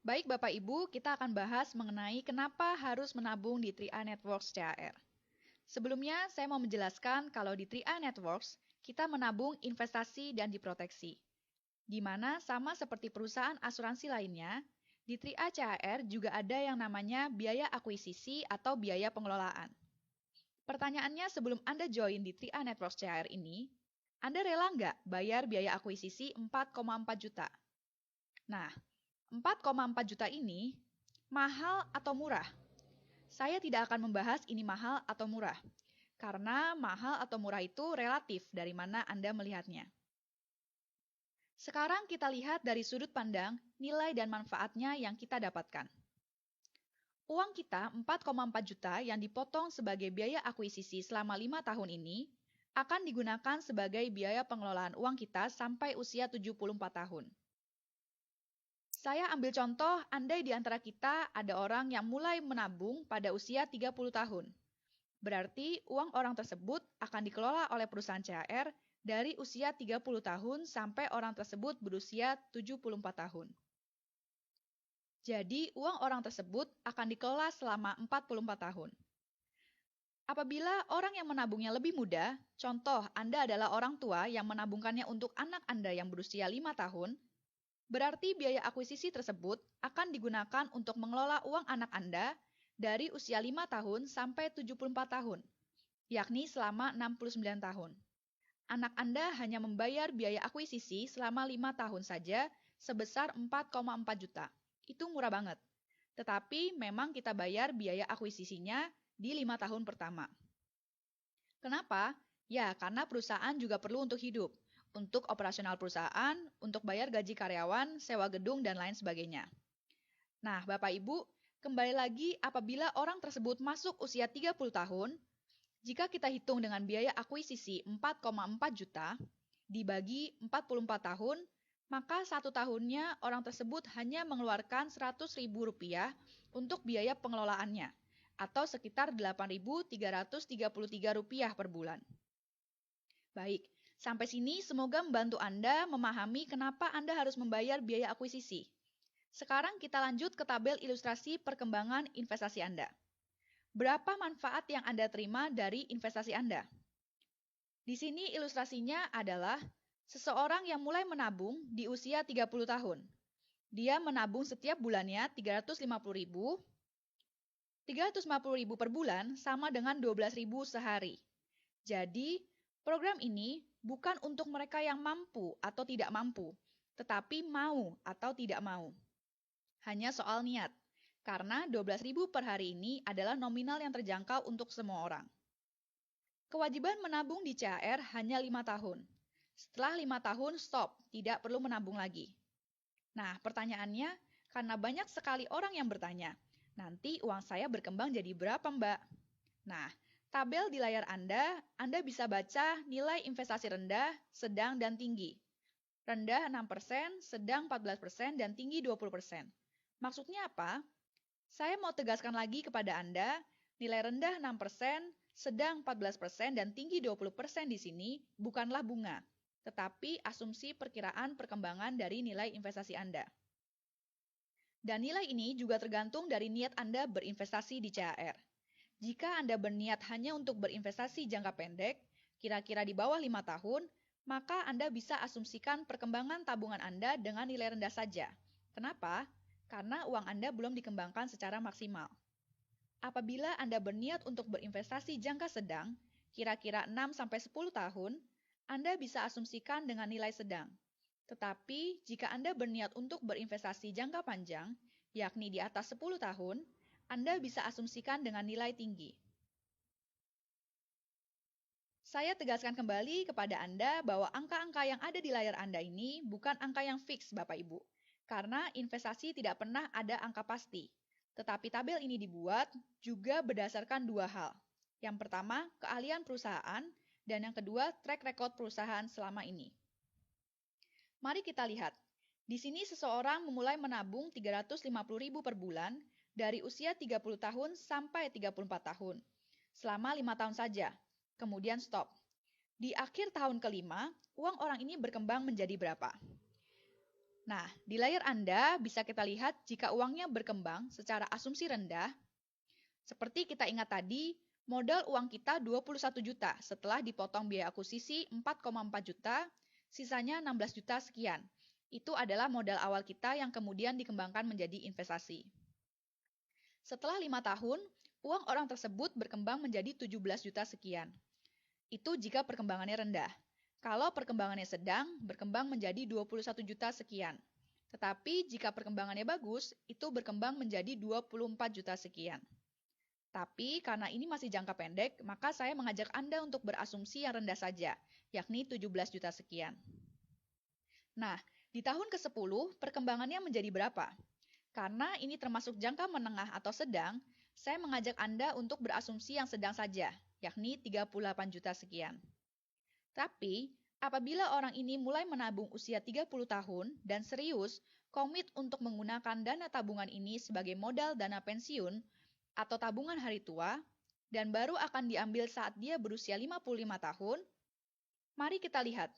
Baik Bapak Ibu, kita akan bahas mengenai kenapa harus menabung di 3A Networks CAR. Sebelumnya, saya mau menjelaskan kalau di 3A Networks, kita menabung investasi dan diproteksi. Di mana sama seperti perusahaan asuransi lainnya, di 3A CAR juga ada yang namanya biaya akuisisi atau biaya pengelolaan. Pertanyaannya sebelum Anda join di 3A Networks CAR ini, Anda rela nggak bayar biaya akuisisi 4,4 juta? Nah, 4,4 juta ini mahal atau murah? Saya tidak akan membahas ini mahal atau murah, karena mahal atau murah itu relatif dari mana Anda melihatnya. Sekarang kita lihat dari sudut pandang nilai dan manfaatnya yang kita dapatkan. Uang kita 4,4 juta yang dipotong sebagai biaya akuisisi selama 5 tahun ini akan digunakan sebagai biaya pengelolaan uang kita sampai usia 74 tahun. Saya ambil contoh, andai di antara kita ada orang yang mulai menabung pada usia 30 tahun. Berarti uang orang tersebut akan dikelola oleh perusahaan CHR dari usia 30 tahun sampai orang tersebut berusia 74 tahun. Jadi, uang orang tersebut akan dikelola selama 44 tahun. Apabila orang yang menabungnya lebih muda, contoh Anda adalah orang tua yang menabungkannya untuk anak Anda yang berusia 5 tahun, berarti biaya akuisisi tersebut akan digunakan untuk mengelola uang anak Anda dari usia 5 tahun sampai 74 tahun, yakni selama 69 tahun. Anak Anda hanya membayar biaya akuisisi selama 5 tahun saja sebesar 4,4 juta. Itu murah banget. Tetapi memang kita bayar biaya akuisisinya di 5 tahun pertama. Kenapa? Ya, karena perusahaan juga perlu untuk hidup. Untuk operasional perusahaan, untuk bayar gaji karyawan, sewa gedung, dan lain sebagainya. Nah, Bapak Ibu, kembali lagi apabila orang tersebut masuk usia 30 tahun, jika kita hitung dengan biaya akuisisi 4,4 juta, dibagi 44 tahun, maka satu tahunnya orang tersebut hanya mengeluarkan Rp100.000 untuk biaya pengelolaannya, atau sekitar Rp8.333 per bulan. Baik, sampai sini semoga membantu Anda memahami kenapa Anda harus membayar biaya akuisisi. Sekarang kita lanjut ke tabel ilustrasi perkembangan investasi Anda. Berapa manfaat yang Anda terima dari investasi Anda? Di sini ilustrasinya adalah seseorang yang mulai menabung di usia 30 tahun. Dia menabung setiap bulannya 350.000. 350.000 per bulan sama dengan 12.000 sehari. Jadi, program ini bukan untuk mereka yang mampu atau tidak mampu, tetapi mau atau tidak mau. Hanya soal niat, karena 12.000 per hari ini adalah nominal yang terjangkau untuk semua orang. Kewajiban menabung di CHR hanya 5 tahun. Setelah 5 tahun, stop, tidak perlu menabung lagi. Nah, pertanyaannya, karena banyak sekali orang yang bertanya, nanti uang saya berkembang jadi berapa, Mbak? Nah, tabel di layar Anda bisa baca nilai investasi rendah, sedang, dan tinggi. Rendah 6%, sedang 14%, dan tinggi 20%. Maksudnya apa? Saya mau tegaskan lagi kepada Anda, nilai rendah 6%, sedang 14%, dan tinggi 20% di sini bukanlah bunga, tetapi asumsi perkiraan perkembangan dari nilai investasi Anda. Dan nilai ini juga tergantung dari niat Anda berinvestasi di CHR. Jika Anda berniat hanya untuk berinvestasi jangka pendek, kira-kira di bawah 5 tahun, maka Anda bisa asumsikan perkembangan tabungan Anda dengan nilai rendah saja. Kenapa? Karena uang Anda belum dikembangkan secara maksimal. Apabila Anda berniat untuk berinvestasi jangka sedang, kira-kira 6-10 tahun, Anda bisa asumsikan dengan nilai sedang. Tetapi, jika Anda berniat untuk berinvestasi jangka panjang, yakni di atas 10 tahun, Anda bisa asumsikan dengan nilai tinggi. Saya tegaskan kembali kepada Anda bahwa angka-angka yang ada di layar Anda ini bukan angka yang fix, Bapak Ibu. Karena investasi tidak pernah ada angka pasti. Tetapi tabel ini dibuat juga berdasarkan dua hal. Yang pertama, keahlian perusahaan, dan yang kedua, track record perusahaan selama ini. Mari kita lihat. Di sini seseorang memulai menabung 350.000 per bulan dari usia 30 tahun sampai 34 tahun. Selama 5 tahun saja. Kemudian stop. Di akhir tahun kelima, uang orang ini berkembang menjadi berapa? Nah, di layar Anda bisa kita lihat jika uangnya berkembang secara asumsi rendah. Seperti kita ingat tadi, modal uang kita 21 juta setelah dipotong biaya akuisisi 4,4 juta, sisanya 16 juta sekian. Itu adalah modal awal kita yang kemudian dikembangkan menjadi investasi. Setelah 5 tahun, uang orang tersebut berkembang menjadi 17 juta sekian. Itu jika perkembangannya rendah. Kalau perkembangannya sedang, berkembang menjadi 21 juta sekian. Tetapi jika perkembangannya bagus, itu berkembang menjadi 24 juta sekian. Tapi karena ini masih jangka pendek, maka saya mengajak Anda untuk berasumsi yang rendah saja, yakni 17 juta sekian. Nah, di tahun ke-10 perkembangannya menjadi berapa? Karena ini termasuk jangka menengah atau sedang, saya mengajak Anda untuk berasumsi yang sedang saja, yakni 38 juta sekian. Tapi, apabila orang ini mulai menabung usia 30 tahun dan serius komit untuk menggunakan dana tabungan ini sebagai modal dana pensiun atau tabungan hari tua, dan baru akan diambil saat dia berusia 55 tahun, mari kita lihat.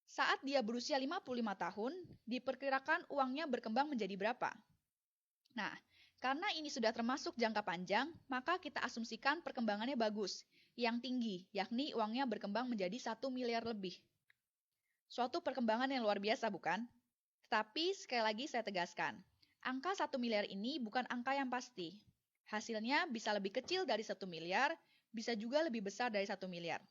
Saat dia berusia 55 tahun, diperkirakan uangnya berkembang menjadi berapa? Nah, karena ini sudah termasuk jangka panjang, maka kita asumsikan perkembangannya bagus, yang tinggi, yakni uangnya berkembang menjadi 1 miliar lebih. Suatu perkembangan yang luar biasa, bukan? Tetapi sekali lagi saya tegaskan, angka 1 miliar ini bukan angka yang pasti. Hasilnya bisa lebih kecil dari 1 miliar, bisa juga lebih besar dari 1 miliar.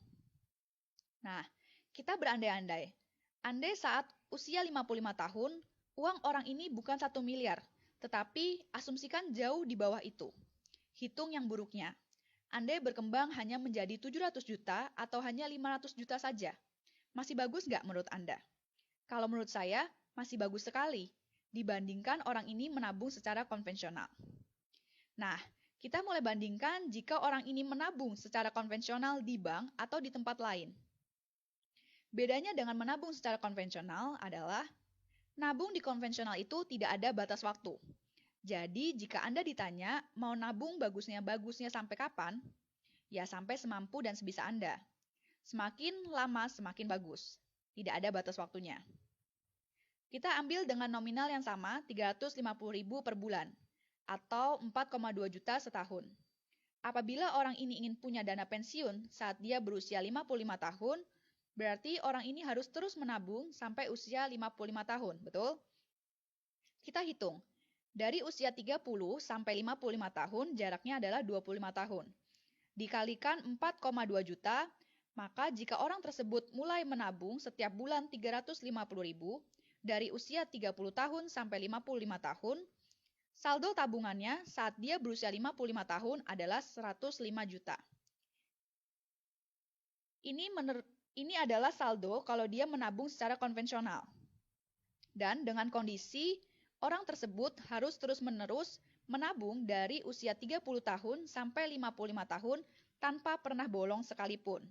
Nah, kita berandai-andai. Andai saat usia 55 tahun, uang orang ini bukan 1 miliar, tetapi asumsikan jauh di bawah itu. Hitung yang buruknya. Andai berkembang hanya menjadi 700 juta atau hanya 500 juta saja. Masih bagus nggak menurut Anda? Kalau menurut saya, masih bagus sekali dibandingkan orang ini menabung secara konvensional. Nah, kita mulai bandingkan jika orang ini menabung secara konvensional di bank atau di tempat lain. Bedanya dengan menabung secara konvensional adalah nabung di konvensional itu tidak ada batas waktu. Jadi, jika Anda ditanya mau nabung bagusnya sampai kapan, ya sampai semampu dan sebisa Anda. Semakin lama semakin bagus. Tidak ada batas waktunya. Kita ambil dengan nominal yang sama, 350.000 per bulan, atau 4,2 juta setahun. Apabila orang ini ingin punya dana pensiun saat dia berusia 55 tahun, berarti orang ini harus terus menabung sampai usia 55 tahun, betul? Kita hitung. Dari usia 30 sampai 55 tahun, jaraknya adalah 25 tahun. Dikalikan 4,2 juta, maka jika orang tersebut mulai menabung setiap bulan 350.000, dari usia 30 tahun sampai 55 tahun, saldo tabungannya saat dia berusia 55 tahun adalah 105 juta. Ini adalah saldo kalau dia menabung secara konvensional. Dan dengan kondisi orang tersebut harus terus-menerus menabung dari usia 30 tahun sampai 55 tahun tanpa pernah bolong sekalipun.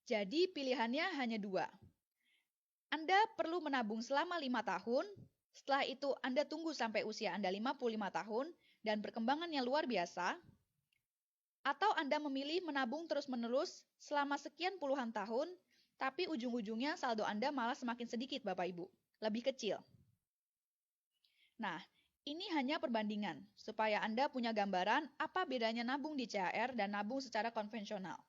Jadi pilihannya hanya dua. Anda perlu menabung selama 5 tahun, setelah itu Anda tunggu sampai usia Anda 55 tahun dan perkembangannya luar biasa, atau Anda memilih menabung terus-menerus selama sekian puluhan tahun, tapi ujung-ujungnya saldo Anda malah semakin sedikit, Bapak Ibu, lebih kecil. Nah, ini hanya perbandingan, supaya Anda punya gambaran apa bedanya nabung di CHR dan nabung secara konvensional.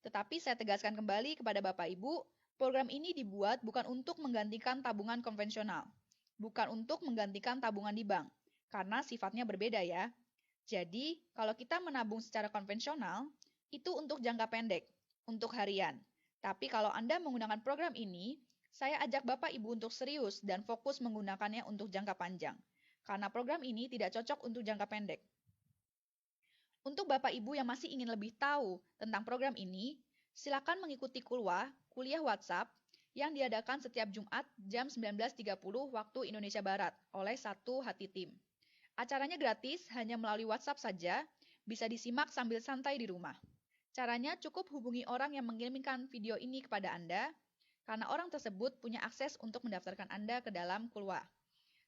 Tetapi saya tegaskan kembali kepada Bapak Ibu, program ini dibuat bukan untuk menggantikan tabungan konvensional, bukan untuk menggantikan tabungan di bank, karena sifatnya berbeda ya. Jadi, kalau kita menabung secara konvensional, itu untuk jangka pendek, untuk harian. Tapi kalau Anda menggunakan program ini, saya ajak Bapak Ibu untuk serius dan fokus menggunakannya untuk jangka panjang. Karena program ini tidak cocok untuk jangka pendek. Untuk Bapak Ibu yang masih ingin lebih tahu tentang program ini, silakan mengikuti kuliah WhatsApp yang diadakan setiap Jumat jam 19.30 waktu Indonesia Barat oleh Satu Hati Tim. Acaranya gratis, hanya melalui WhatsApp saja, bisa disimak sambil santai di rumah. Caranya cukup hubungi orang yang mengirimkan video ini kepada Anda, karena orang tersebut punya akses untuk mendaftarkan Anda ke dalam kuliah.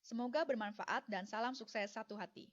Semoga bermanfaat dan salam sukses Satu Hati.